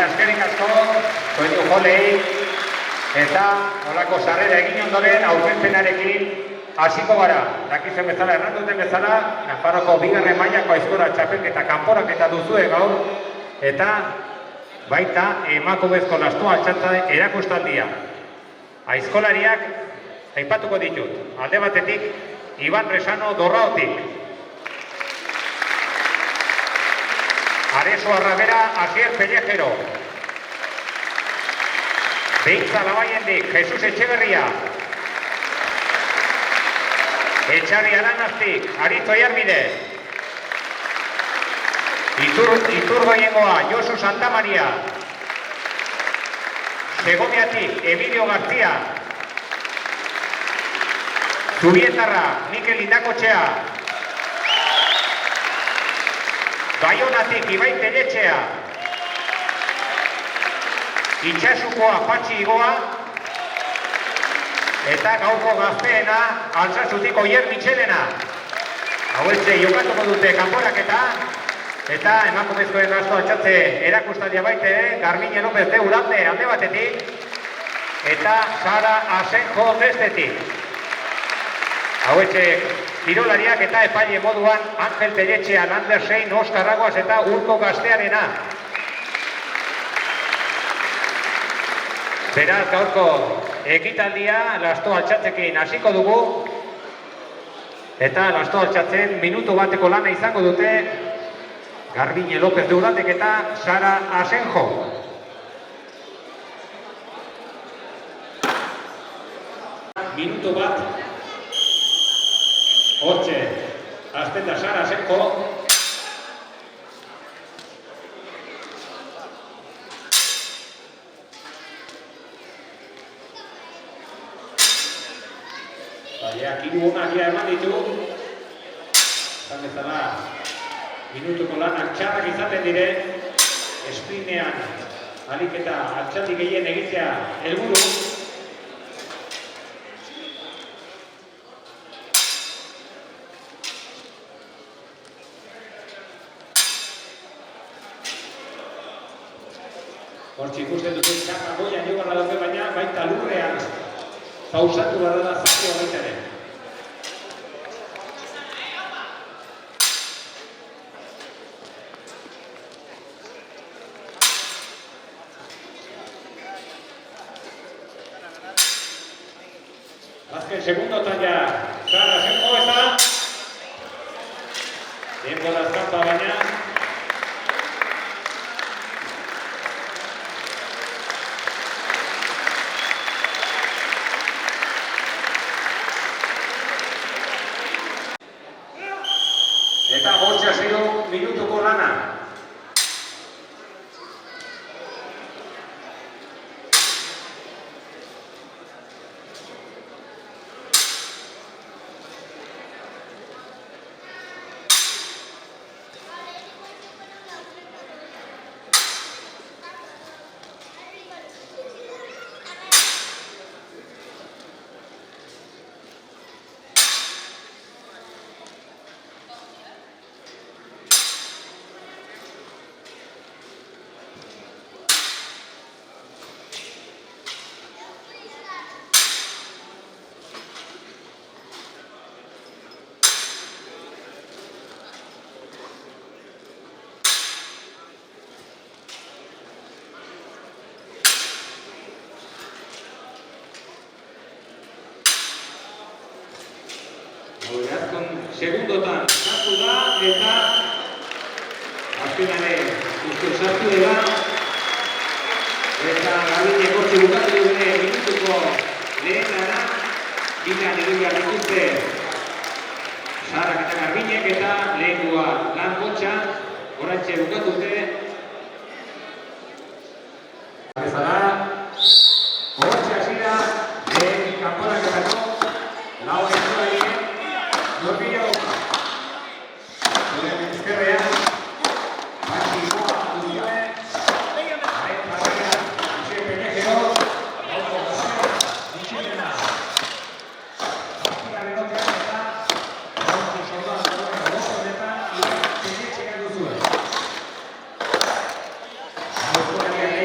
eskerrik asko, soinu jolei, eta olako sarrera egin ondoren aurkezpenarekin hasiko gara. Dakizuen bezala, erranduten bezala, Nafarroko bigarren mailako aizkora txapelketa kanporaketa duzue gaur, eta baita emakumezko lastoa altxatza erakustaldia. Aizkolariak aipatuko ditut. Alde batetik, Iban Resano Dorraotik. Areso Arrabera Asier Pellejero. Beintza Labayendik Jesus Etxeberria. Etxarri Aranaztik Aritz Oiarbide. Iturgoiengoa Josu Santamaria. Segoviatik Emilio García. Zubietarra Mikel Indakotxea. Baionatik Ibai Telletxea. Itxasukoa Patxi Igoa. Eta gaurko gazteena Altsasutiko Oier Mitxelena. Hauetxe jokatuko dute kanporaketa. Eta emakumezkoen lasto altxatze erakustaldia baite, Garbiñe López de Uralde alde batetik. Eta Sara Asenjo bestetik. Hauetxe kirolariak eta epaile moduan Angel Telletxea, Lander Sein, Oskar Aguas eta Urko Gaztearena. Beraz, gaurko ekitaldia lasto altxatzekin hasiko dugu. Eta lasto altxatzen minutu bateko lana izango dute Garbiñe López de Uraldek eta Sara Asenjo. Minutu bat. Hortxe, azten da Sara Asenjo. Baiak, hiru onak eman ditu. Zan bezala, minutuko lanak txarrak izaten dire. Esprinean, alik eta altxaldi gehien egitea helburu. Hortxe ikusten duten txapa goian jogarra dauke baina baita lurrean pausatu gara da zakoa baita ere. Azken segundotan ja Sara Asenjo eta denbora azkampa baina eta hortxe hasiko minutuko lana. Azken segundotan sartu da eta azkenaren uste sartu dela eta Garbiñe hortxe bukatu dune minutuko lehen lana bitan edugar dituzte Sarak eta Garbiñek eta lehenua lan botxa horantxe bukatu dute bezala hortxe hasira lehen kanporaketako lau eskolari Dormillo, Ezkerrean, Patxi Igoa, Udioe, Aret Barrera, Asier Pellejero, Urko Gaztea, Mitxelena. Azkigarren otean eta Urko Soldadan dagoen bosto honetan, Iban Telletxea duzue. Aurkolariak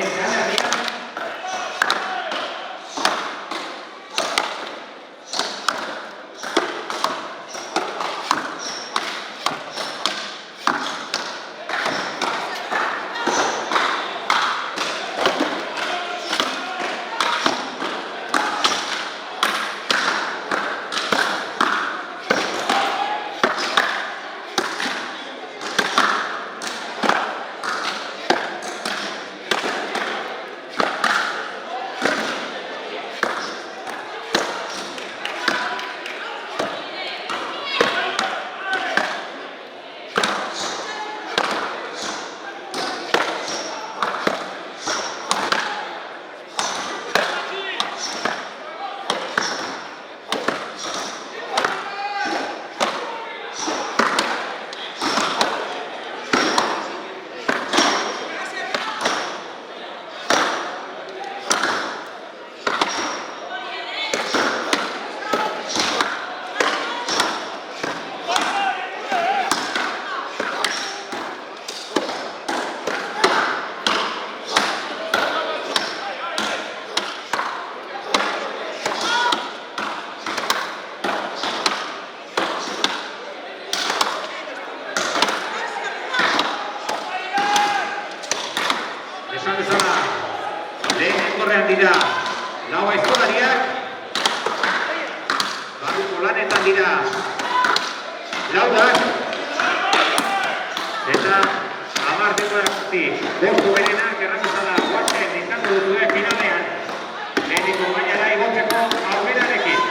dira lau aizkolariak. Barruko lanetan dira laudak. Eta 10 denboratik lortu berenak erramizala guatzen izango duzue finalean. Leheniko mailara igotzeko aukerarekin.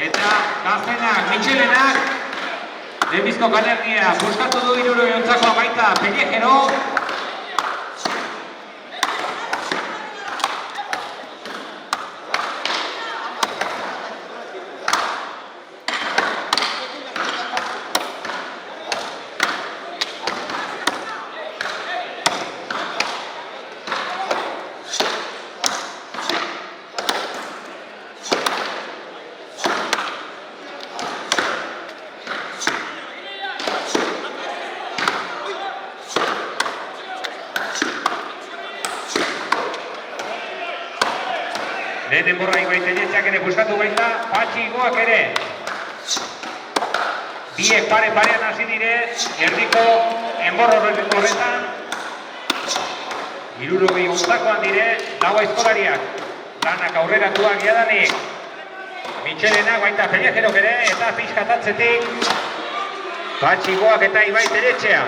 Eta gaztenak, Mitxelenak, lehenbizko kalernia, buskatu du 60 baita Pellejero. Lehen denborra Ibaiteletxeak ere buskatu baita, Patxi Igoak ere. Biek pare-parean hasi dire, erdiko enborro horretan. 60 dire, lau aizkolariak. Lanak aurreratuak jadanik. Mitxelenak baita Pellejerok ere, eta pixkatatzetik Patxi Igoak eta Ibaiteletxea.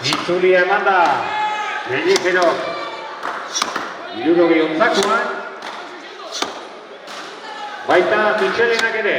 Itzulia eman da, Pellejerok 60an, baita Mitxelenak ere.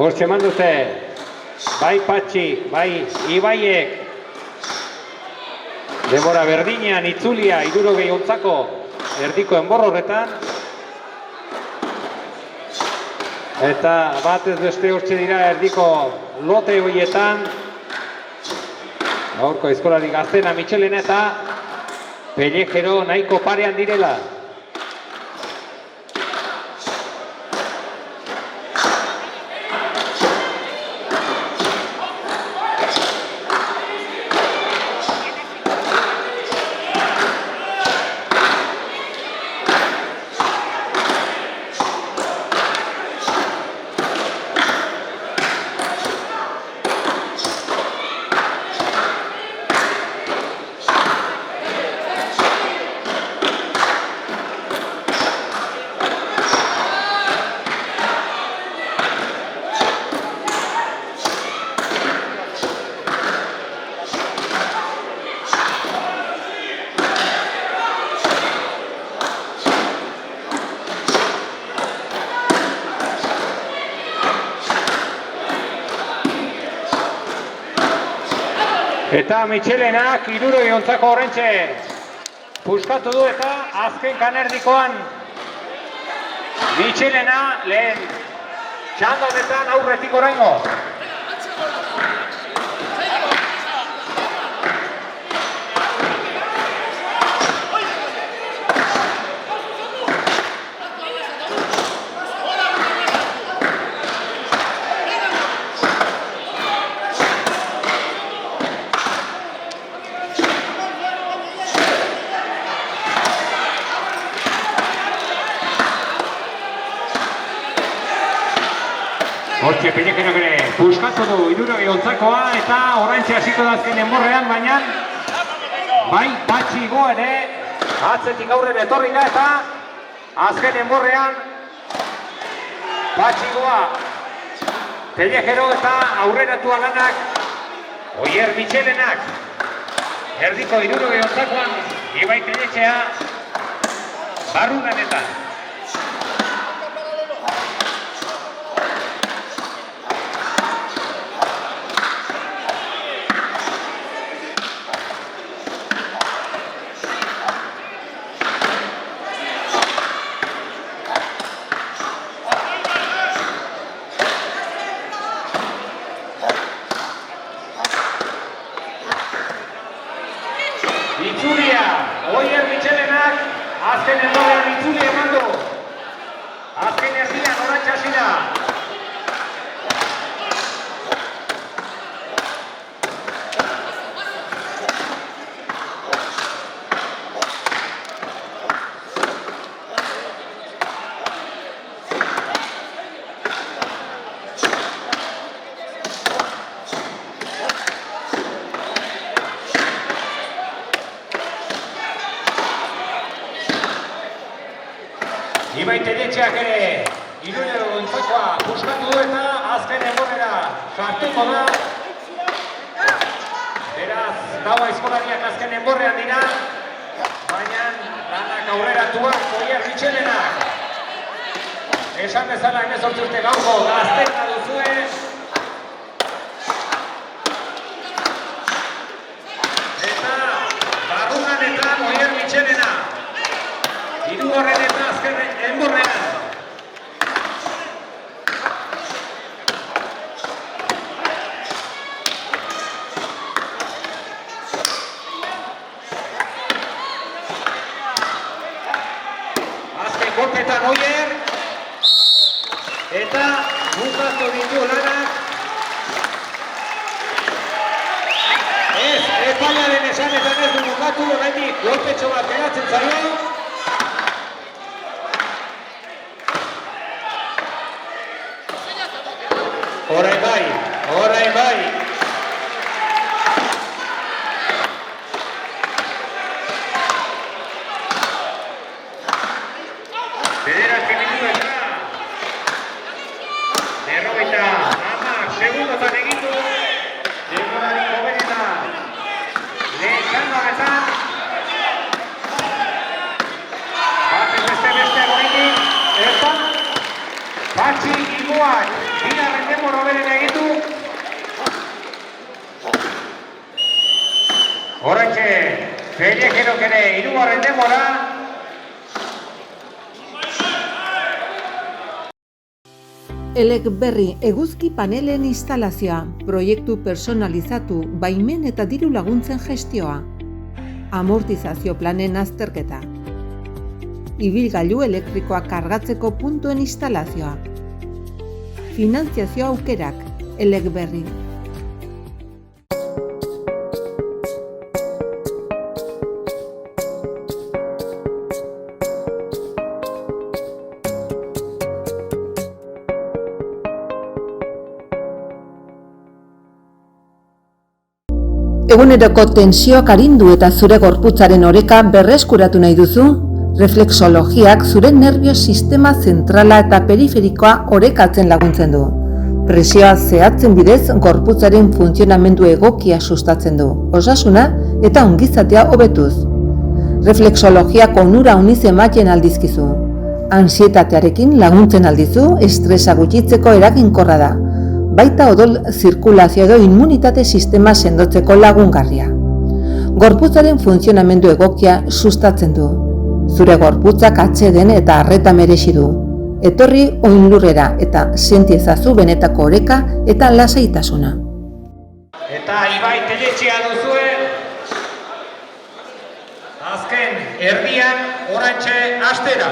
Hortxe eman dute, bai Patxi, bai Ibaiek, denbora berdinean itzulia 60 erdiko enborro horretan. Eta batez beste hortxe dira erdiko lote horietan. Gaurko aizkolari gaztena Mitxelena eta Pellejero nahiko parean direla. Eta Mitxelenak 60 horrentxe puskatu du eta azken kanerdikoan Mitxelena lehen txanda honetan aurretik oraingo. Hortxe, Pellejerok ere puskatu du 60 eta oraintxe hasiko da azken enborrean, baina bai, Patxi Igoa ere atzetik aurrera etorri da eta azken enborrean Patxi Igoa, Pellejero eta aurreratu alanak Oier Mitxelenak erdiko 60an Ibai Telletxea barrunanetan. Itzulia, Oier Mitxelenak, azken enborrean itzulia eman du. Azken erdian orantxa hasi da. Ibai Telletxeak ere Irunero gontzakoa puskatu du eta azken enborrera sartuko da. Beraz, gaua aizkolariak azken enborrean dira, baina lanak aurreratuak Oier Mitxelenak. Esan bezala 18 urte gauko gazteka duzue. Eta barrunanetan Oier Mitxelena. Hirugarren eta azken enborrean. Azken golpetan Oier. Eta bukatu ditu lanak. Ez, epaiaren esanetan ez du bukatu, oraindik golpetxo bat geratzen zaio. Orain bai. Bederatzi minutu eta 90 segundotan egitu. Denborarik hoberena. Lehen txanda honetan. Batez beste goitik. Eta Patxi Igoak bigarren denbora hoberena egitu. Oraintxe Pellejerok ere hirugarren denbora. Elegberri eguzki panelen instalazioa, proiektu personalizatu, baimen eta diru laguntzen gestioa, amortizazio planen azterketa, ibilgailu elektrikoa kargatzeko puntuen instalazioa, finantziazio aukerak, Elegberri. Eguneroko tensioak arindu eta zure gorputzaren oreka berreskuratu nahi duzu? Reflexologiak zure nerbio sistema zentrala eta periferikoa orekatzen laguntzen du. Presioa zehatzen bidez gorputzaren funtzionamendu egokia sustatzen du, osasuna eta ongizatea hobetuz. Reflexologiak onura uniz ematen aldizkizu. Ansietatearekin laguntzen aldizu, estresa gutxitzeko eraginkorra da. Baita odol zirkulazio edo immunitate sistema sendotzeko lagungarria. Gorputzaren funtzionamendu egokia sustatzen du. Zure gorputzak atseden eta arreta merezi du. Etorri oinlurrera eta senti ezazu benetako oreka eta lasaitasuna. Eta Ibai Teletxea duzue, azken erdian orantxe astera.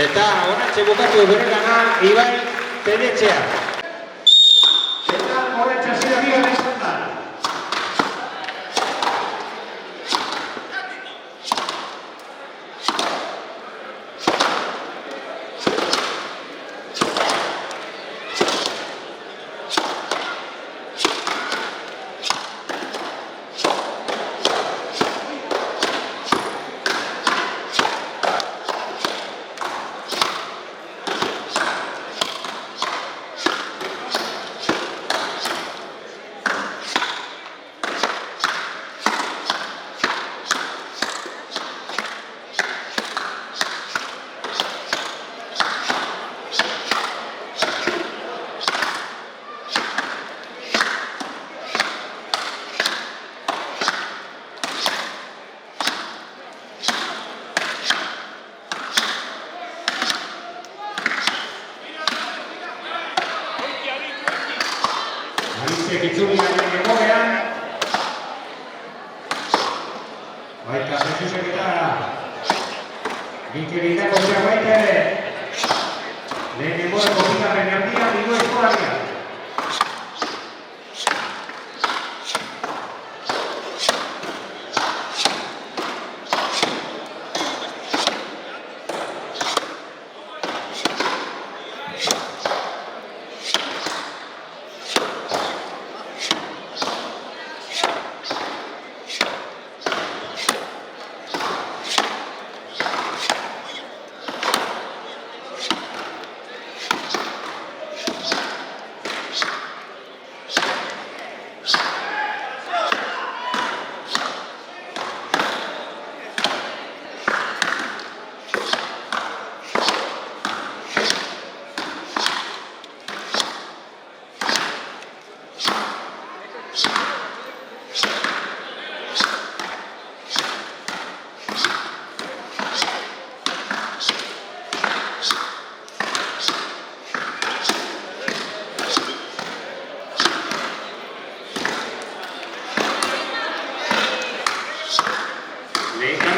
Eta orantxe bukatu bere lana Ibai Teletxea. Eta orantxe zira bigarren izan. Arizek itzuliaren egoean. Baita Jesusek eta Ginkerietako zera baita ere. Lehen egoeko bigarren erdia diru eskolaria.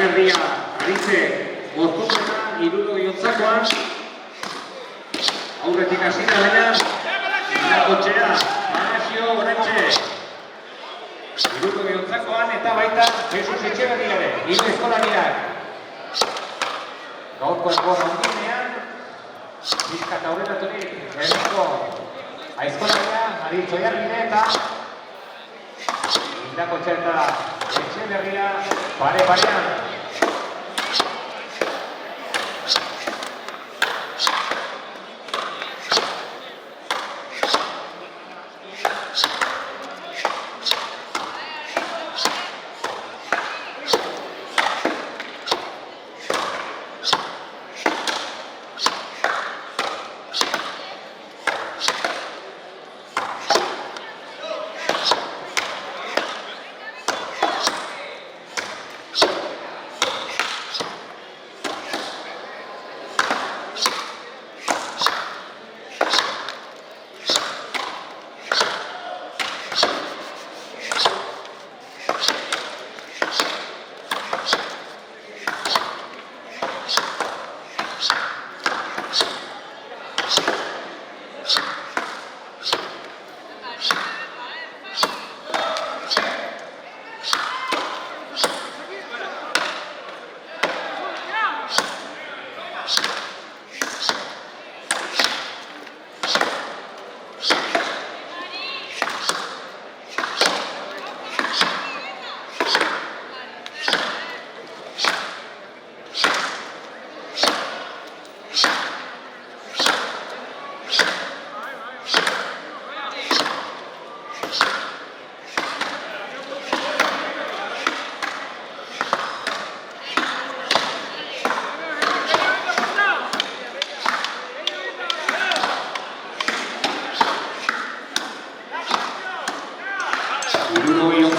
Erdia Arize Moztuta Irudo Jontzakoan aurretik hasita baina Irakotxea Manasio Orantxe Irudo Jontzakoan eta baita Jesus Etxeberriare hiru eskolariak gaurko egoera ondinean bizkat aurreraturik herriko aizkolaria Aritz Oiarbide eta Irakotxea eta Etxeberria, pare-parean.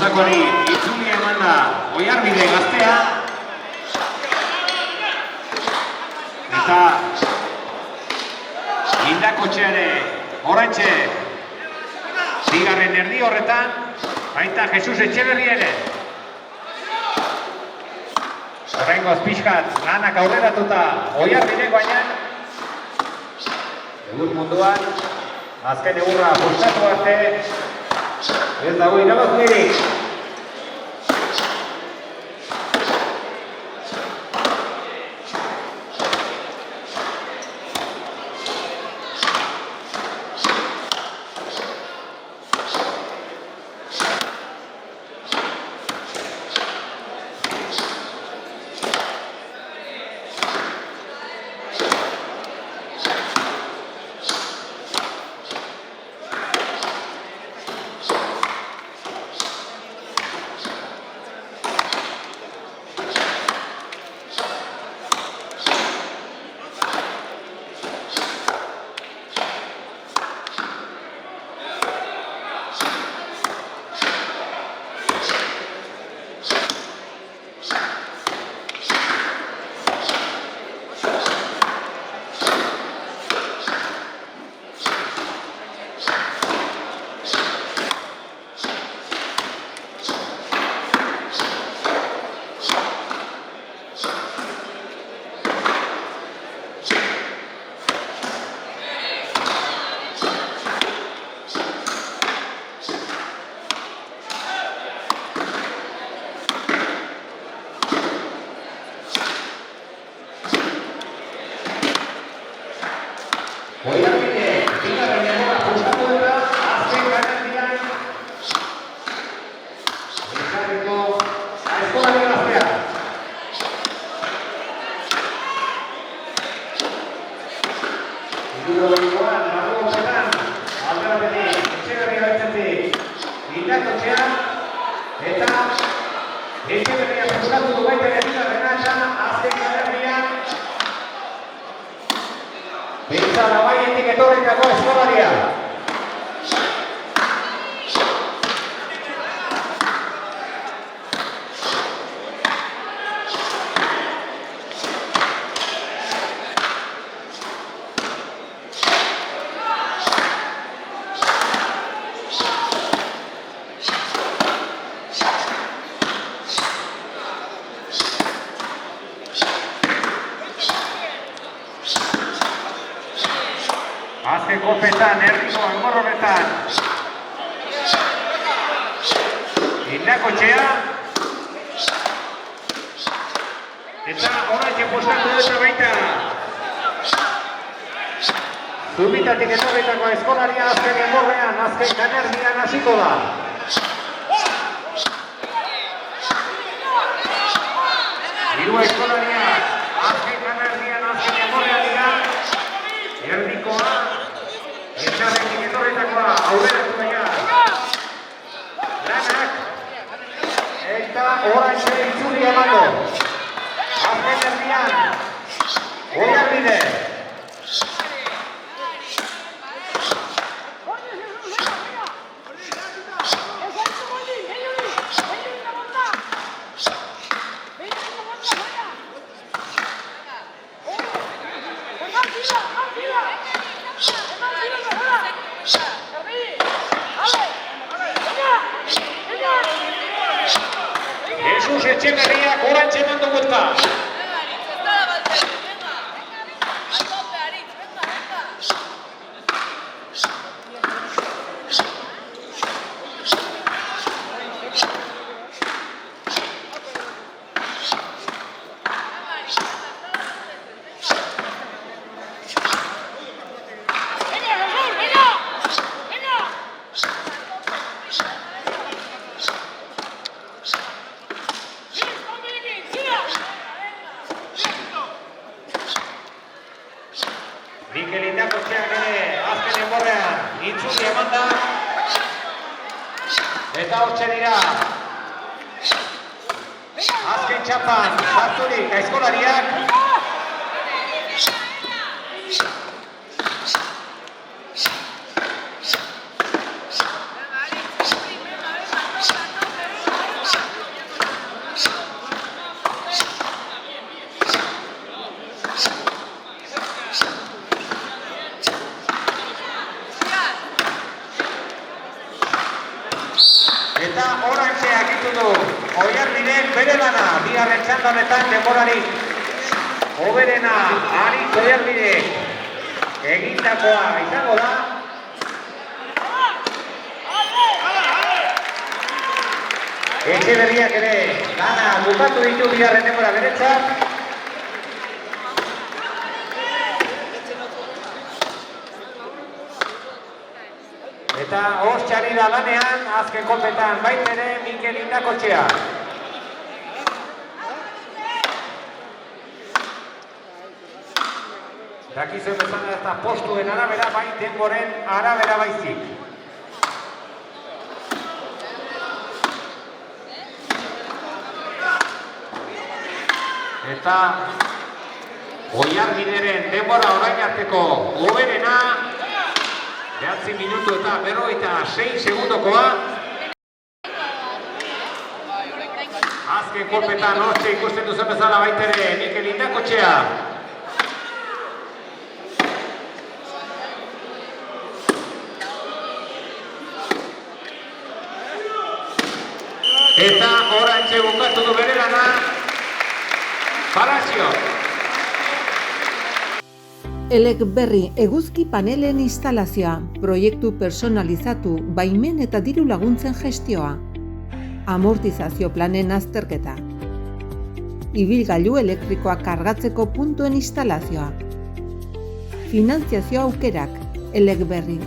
Ontzakoari itzuli eman da Oiarbide gaztea eta Indakotxea ere oraintxe bigarren erdi horretan baita Jesus Etxeberria ere oraingoz pixkat lanak aurreratuta Oiarbide baina egur munduan azken egurra postatu arte ez dago irabazlerik. Azken kolpetan, herriko engorronetan. Indakotxea. Eta orain postatu dut baita. Zubitatik etorritako eskolaria azken engorrean, azken kanerdian hasiko da. Hiru eskolariak, azken kanerdian, azken emorrean dira, erdikoa, etxarrekin etorretakoa, aurreratu daia. Lanak, eta oraintxe itzuli emango. Azken erdian, Oiarbide. Jesus Etxeberriak oraintxe emango buelta. Mikel Indakotxeak ere azken enborrean itzuli eman da. Eta hortxe dira. Azken txapan sarturik aizkolariak. Eta oraintxe agitu du Oiarbidek bere lana, bigarren txanda honetan denborarik hoberena Aritz Oiarbidek egindakoa izango da. Etxeberriak ere lana bukatu ditu bigarren denbora beretzat. Eta hortxari da lanean, azken kolpetan baitere Mikel Indakotxea. Dakizuen bezala ez da postuen arabera, bai denboren arabera baizik. Eta Oiarbideren denbora orain arteko hoberena, 9 minutu eta 56 segundokoa. Azken kolpetan hortxe ikusten duzen bezala baitere Mikel Indakotxea. Eta oraintxe bukatu du bere lana Palacio. Elek berri eguzki panelen instalazioa, proiektu personalizatu, baimen eta diru laguntzen gestioa, amortizazio planen azterketa, ibilgailu elektrikoa kargatzeko puntuen instalazioa, finantziazio aukerak, Elek berri.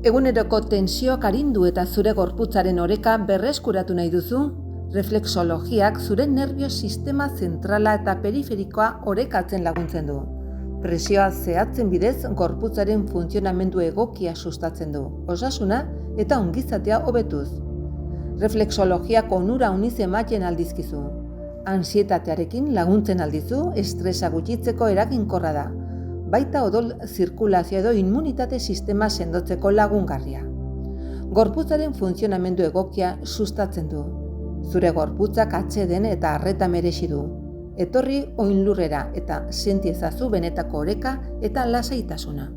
Eguneroko tensioak arindu eta zure gorputzaren oreka berreskuratu nahi duzu? Reflexologiak zure nerbio sistema zentrala eta periferikoa orekatzen laguntzen du. Presioa zehatzen bidez gorputzaren funtzionamendu egokia sustatzen du, osasuna eta ongizatea hobetuz. Reflexologiak onura uniz ematen aldizkizu. Ansietatearekin laguntzen aldizu, estresa gutxitzeko eraginkorra da. Baita odol zirkulazio edo immunitate sistema sendotzeko lagungarria. Gorputzaren funtzionamendu egokia sustatzen du. Zure gorputzak atseden eta arreta merezi du. Etorri oinlurrera eta senti ezazu benetako oreka eta lasaitasuna.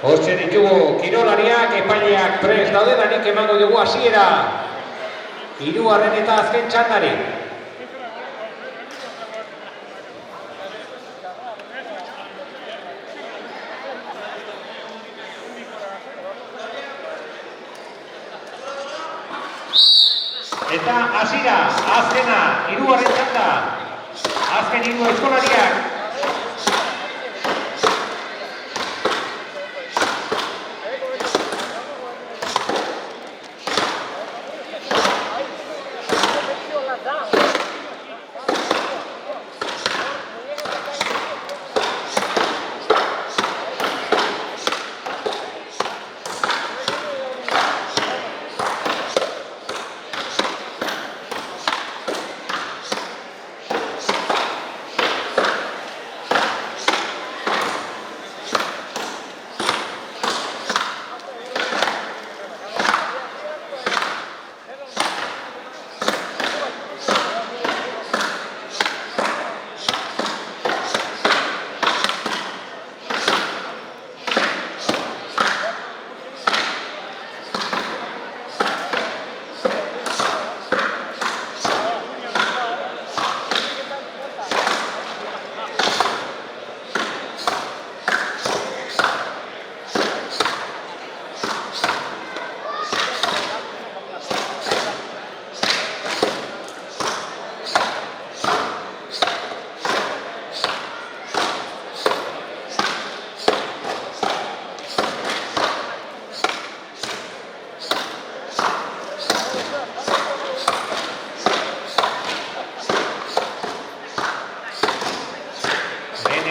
Hortxe ditugu kirolariak, epaileak prest daude, danik emango dugu hasiera hirugarren eta azken txandari. Eta hasira, azkena, hirugarren txanda. Azken hiru eskolariak.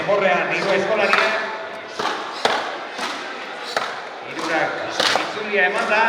Borrean, hiru eskolariak, hirurak itzulia eman da.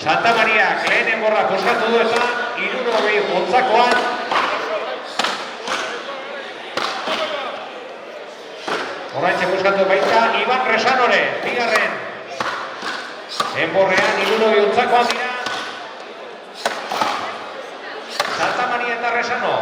Santa Maria, lehenen borra poskatu du eta 60 jotzakoan. Horraintxe poskatu baita Iban Resanore, bigarren. Enborrean 60 jotzakoan dira. Santa Maria eta Resano.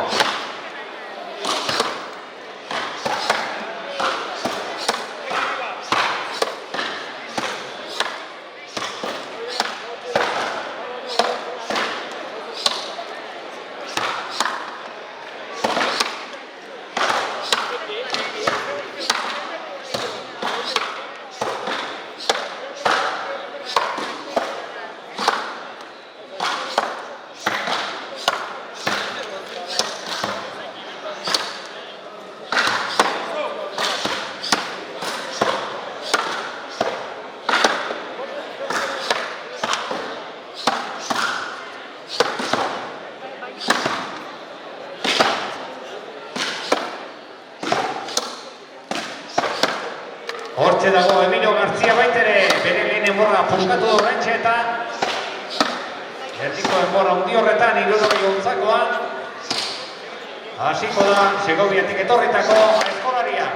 Hortxe dago Emilio Gartzia baitere, bere lehen enborra puskatu du horrentxe eta erdiko enborra hundi horretan 60 jotzakoan. Hasiko da Segoviatik etorritako eskolaria.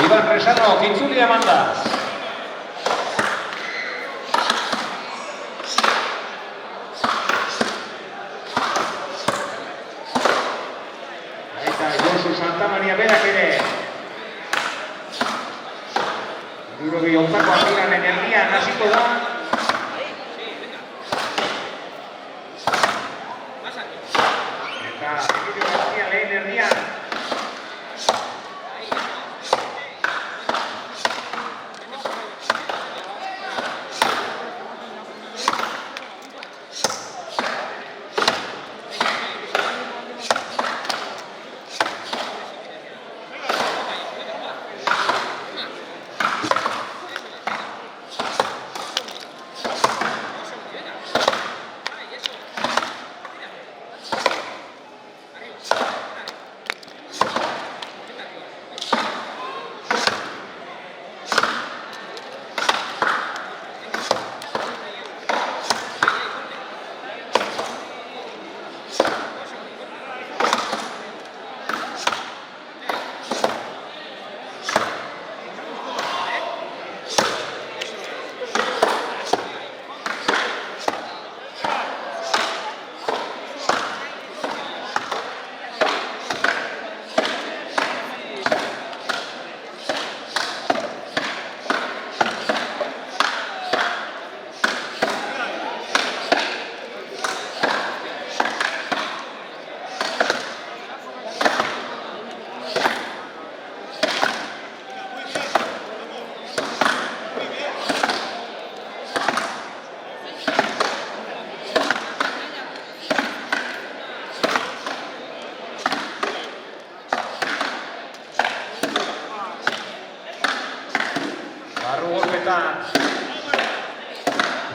Iban Resano, kitzulia eman da. Eta Josu Santa Maria berak ere. Zuri ontzako bigarren erdian hasiko da. Eta Emilio García lehen erdian.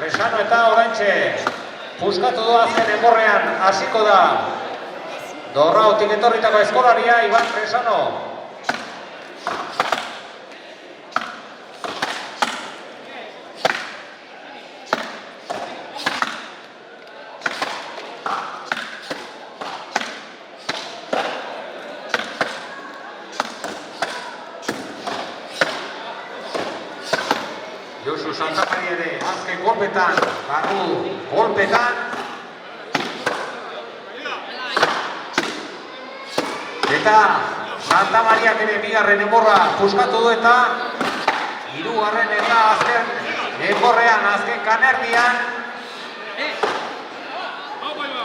Resano eta Oraintxe puskatu du azken enborrean hasiko da. Dorraotik etorritako eskolaria Iban Resano. Josu Santamaria ere azken golpetan, barru golpetan. Eta Santamariak ere bigarren enborra puskatu du eta hirugarren eta azken enborrean, azken kanerdian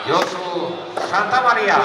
Josu Santamaria.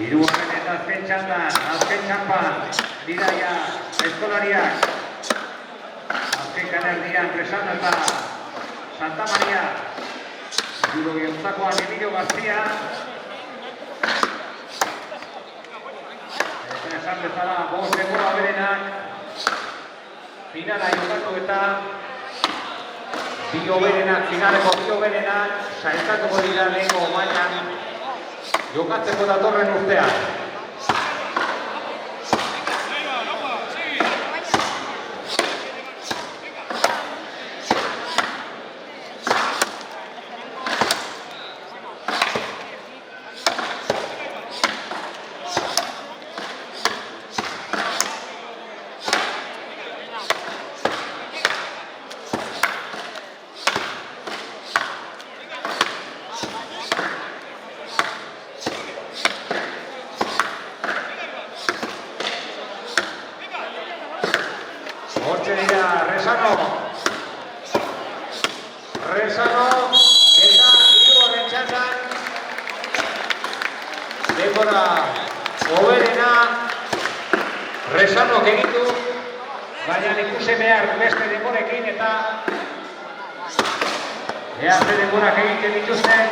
Hirugarren eta azken txandan, azken txampan, bidaia eskolariak. Azken kanerdian, Resano eta Santamaria. Juro gehotzakoan Emilio García. Eta esan bezala, bost denbora berenak. Finala jokatu eta bi hoberenak, finaleko bi hoberenak, sailkatuko dira lehengo mailan jokatzeko datorren urtean. denbora hoberena Rezanok egin du, baina ikusi behar beste denborekin eta ze denborak egiten dituzten,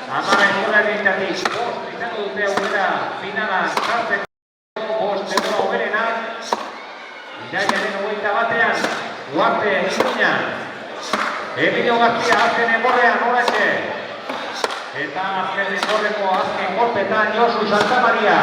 10 denboraretatik 5 izango dute aurrera finalan sartzeko 5 denbora hoberenak. Irailaren 21 Duarte Iruña, Emilio García azken denborrean oraintxe. Eta azken denborreko azken golpetan Josu Santamaria.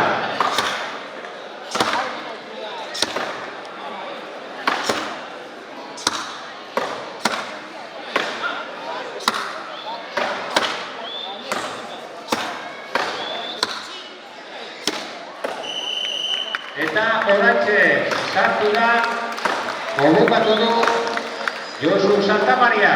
Eta oraintxe sartu da, konbokatu du Josu Santamaria.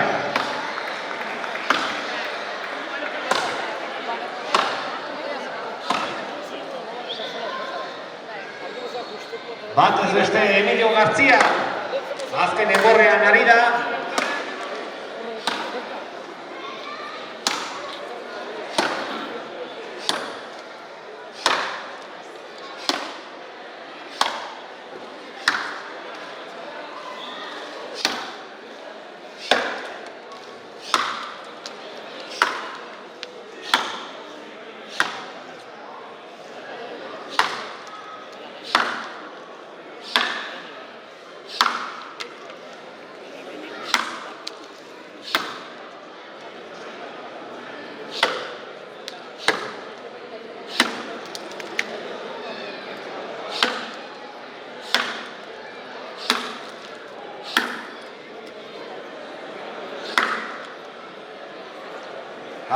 Batez beste Emilio García, azken enborrean ari da.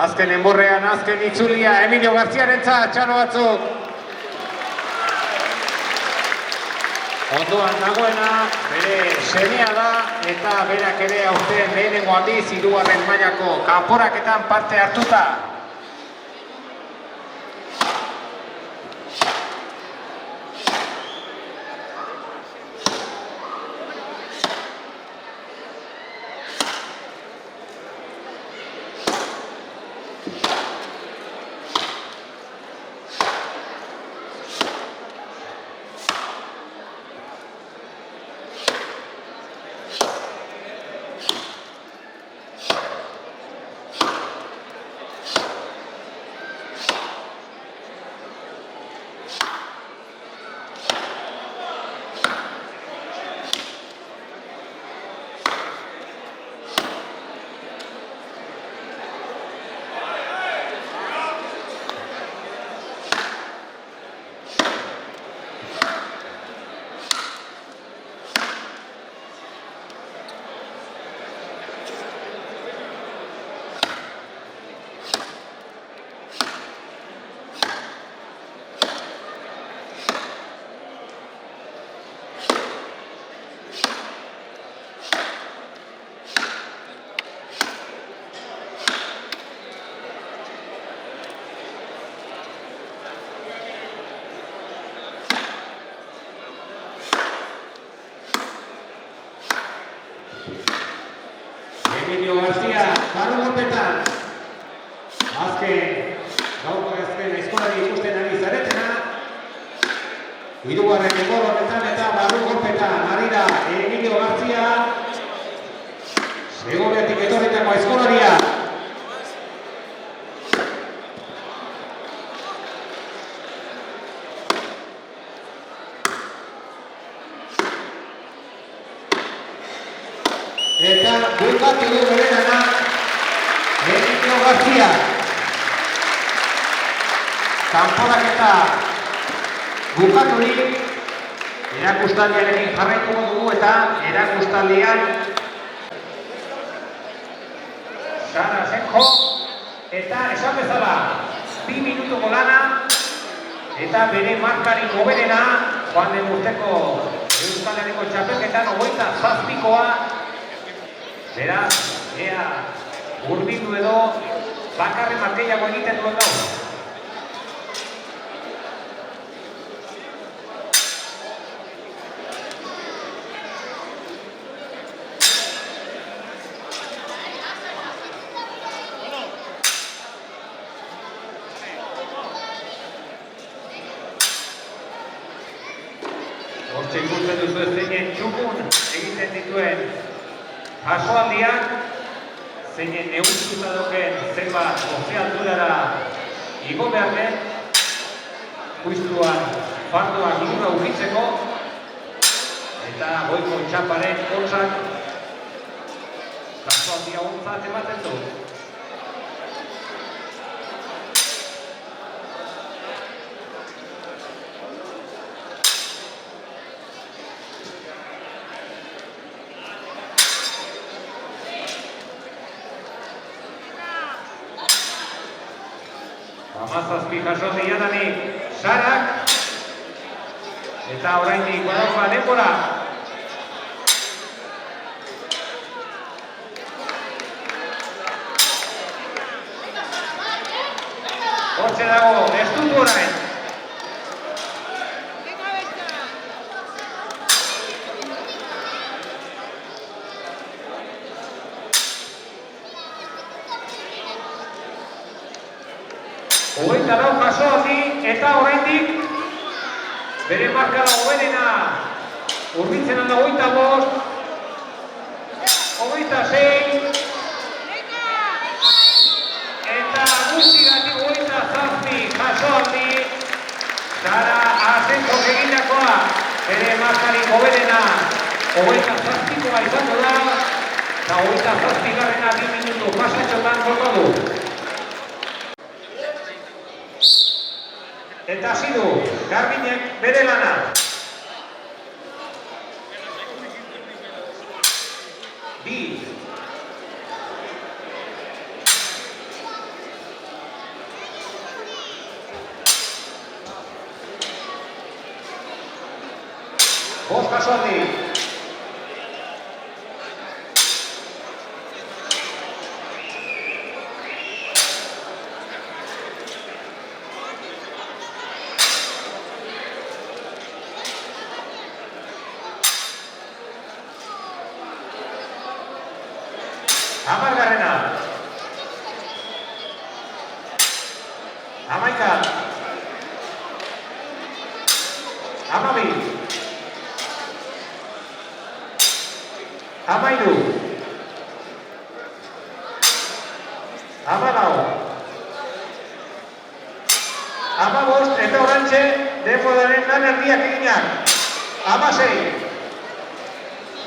Azken enborrean, azken itzulia, Emilio Garziarentzat, txano batzuk. Ondoan dagoena, bere semea da, eta berak ere aurten lehenengo aldiz, 3. mailako kanporaketan parte hartuta. Emilio García, barru golpetan. Gaurko azken eskolari ikusten ari zaretena. 3. enbor honetan eta barru golpetan. Ari da Emilio García. Segoviatik etorritako eskolaria. Eta bukatu du berenana Emilio García. Kanporaketa bukaturik erakustaldiarekin jarraituko dugu eta erakustaldian Sara Senjo eta esan bezala 2 minutuko lana eta bere markari hoberena joan den urteko Euskal Herriko txapelketan 27koa. Beraz, ea hurbildu edo bakarren markeiago egiten duen gaur. Hortxe ikusten duzu zeinen txukun egiten dituen jasoaldiak, zeinen neurtuta doken zenbat alturara igo behar den, justuan fardoak lurra ukitzeko, eta goiko txaparen hotzak jasoaldia hontzat ematen du. Hamazazpi jasoaldi jadanik Sarak, eta oraindik badauka denbora. Hortxe dago, ez dut orain. Hogeita lau jasoaldi eta oraindik bere markada hoberena hurbiltzen alda 25, 26 eta guztigatik 27 jasoaldi. Sara Asenko egindakoa bere markarik hoberena 27koa izango da eta 27garrena 2 minutu pasatxotan joko du. Eta hasi du, Garbinek bere lana. Bi. Bost jasoaldi. Hamargarrena. Hamaika. Hamabi. Hamairu. Hamalau. Hamabost eta orantxe denboraren lan erdiak eginak. Hamasei.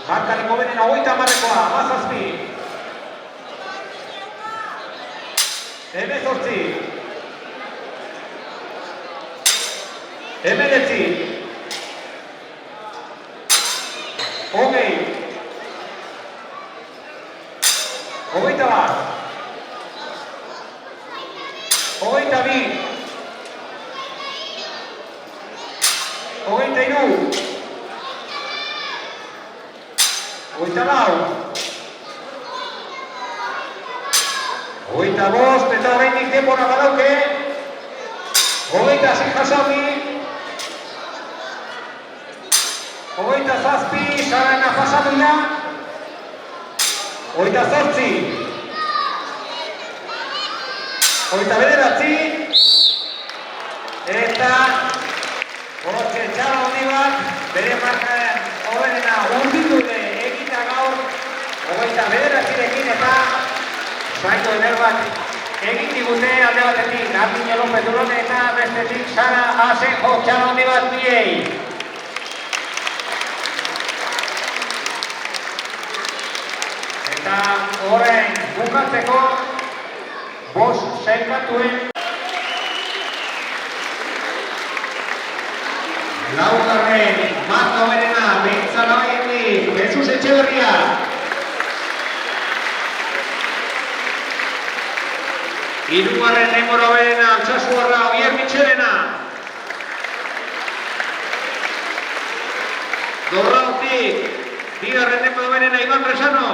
Markarik hoberena 30koa, 17. Hemezortzi. Hemeretzi. Hogei. Hogeita bat. Hogeita bi. Hogeita hiru. Hogeita lau. Hogeita bost eta oraindik denbora badauke. Hogeita sei jasoaldi. Hogeita zazpi, Sarana pasatua. Hogeita zortzi. Hogeita bederatzi. Eta hortxe txala handi bat, bere markaren hoberena urbildu egita gaur. Hogeita bederatzirekin eta Zaiko eder bat egin digute alde batetik Garbine López Durone eta bestetik Sara Asenjo txalo handi bat biei. Eta horrein bukatzeko bost sailkatuen laugarren marka hoberena Behintzala Baietik Jesus Etxeberria. Hirugarren denbora hoberena Altsasuarra Oier Mitxelena. Dorrautik bigarren denbora hoberena Iban Resano.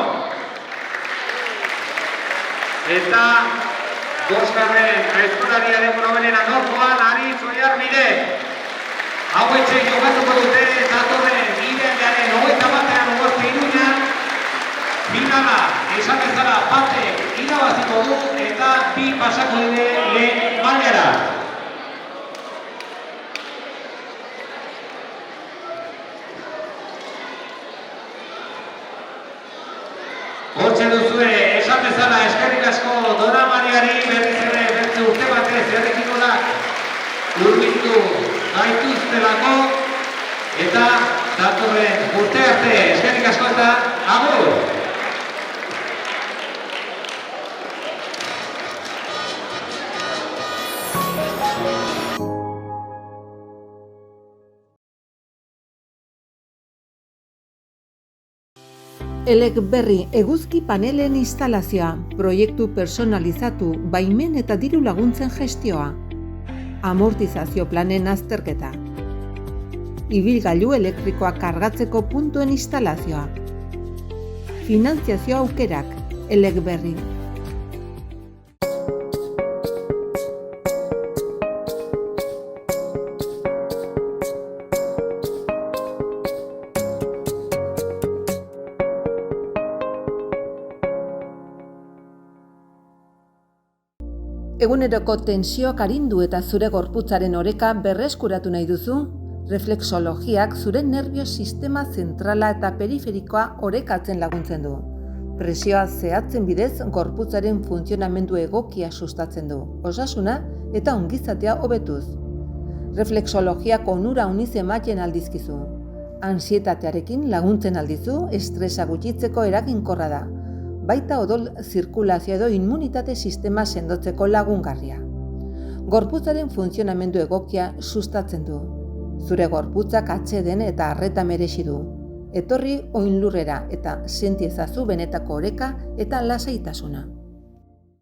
Eta bosgarren aizkolaria denbora hoberena gaurkoan Aritz Oiarbide. Hauetxe jokatuko dute datorren irendearen 21ean Ugarte Iruñan. Finala, esan bezala batek irabaziko du eta bi pasako dide lehen mailara. batez, herri kirolak hurbildu gaituztelako, eta datorren urte arte, eskerrik asko eta agur! Eleberri eguzki panelen instalazioa, proiektu personalizatu, baimen eta diru laguntzen gestioa, amortizazio planen azterketa, ibilgailu elektrikoa kargatzeko puntuen instalazioa, finantziazio aukerak, Eleberri. Eguneroko tensioak arindu eta zure gorputzaren oreka berreskuratu nahi duzu? Reflexologiak zure nerbio sistema zentrala eta periferikoa orekatzen laguntzen du. Presioa zehatzen bidez gorputzaren funtzionamendu egokia sustatzen du, osasuna eta ongizatea hobetuz. Reflexologiak onura uniz ematen aldizkizu. Antsietatearekin laguntzen aldizu, estresa gutxitzeko eraginkorra da. Baita odol zirkulazio edo immunitate sistema sendotzeko lagungarria. Gorputzaren funtzionamendu egokia sustatzen du. Zure gorputzak atseden eta arreta merezi du. Etorri oinlurrera eta senti ezazu benetako oreka eta lasaitasuna.